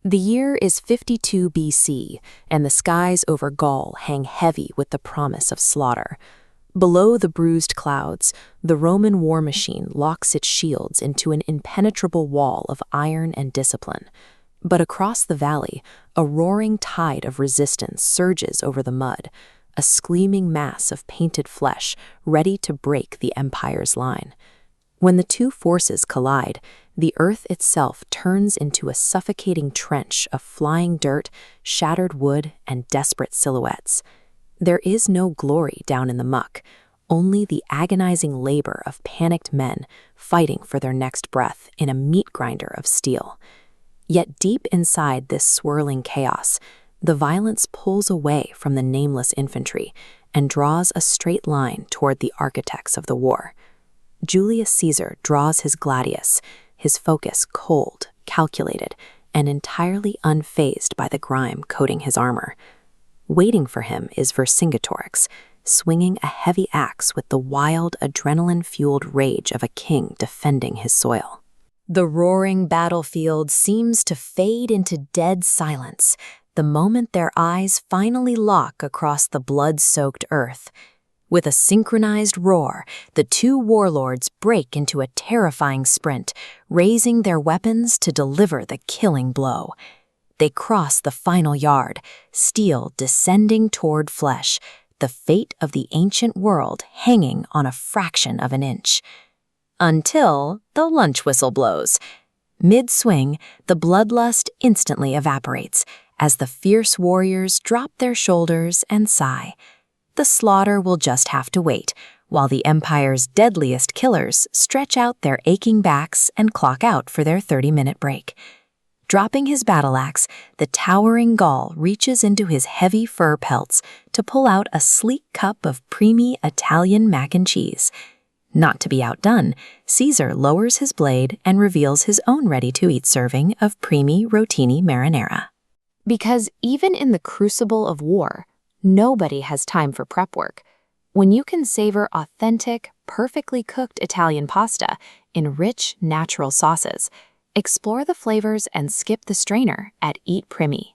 The year is 52 BC, and the skies over Gaul hang heavy with the promise of slaughter. Below the bruised clouds, the Roman war machine locks its shields into an impenetrable wall of iron and discipline. But across the valley, a roaring tide of resistance surges over the mud, a screaming mass of painted flesh ready to break the empire's line. When the two forces collide, the earth itself turns into a suffocating trench of flying dirt, shattered wood, and desperate silhouettes. There is no glory down in the muck, only the agonizing labor of panicked men fighting for their next breath in a meat grinder of steel. Yet deep inside this swirling chaos, the violence pulls away from the nameless infantry and draws a straight line toward the architects of the war. Julius Caesar draws his gladius, his focus cold, calculated, and entirely unfazed by the grime coating his armor. Waiting for him is Vercingetorix, swinging a heavy axe with the wild, adrenaline-fueled rage of a king defending his soil. The roaring battlefield seems to fade into dead silence the moment their eyes finally lock across the blood-soaked earth. With a synchronized roar, the two warlords break into a terrifying sprint, raising their weapons to deliver the killing blow. They cross the final yard, steel descending toward flesh, the fate of the ancient world hanging on a fraction of an inch. Until the lunch whistle blows. Mid-swing, the bloodlust instantly evaporates as the fierce warriors drop their shoulders and sigh. The slaughter will just have to wait, while the Empire's deadliest killers stretch out their aching backs and clock out for their 30-minute break. Dropping his battle axe, the towering Gaul reaches into his heavy fur pelts to pull out a sleek cup of Primi Italian mac and cheese. Not to be outdone, Caesar lowers his blade and reveals his own ready-to-eat serving of Primi Rotini Marinara. Because even in the crucible of war, nobody has time for prep work. When you can savor authentic, perfectly cooked Italian pasta in rich, natural sauces, explore the flavors and skip the strainer at Eat Primi.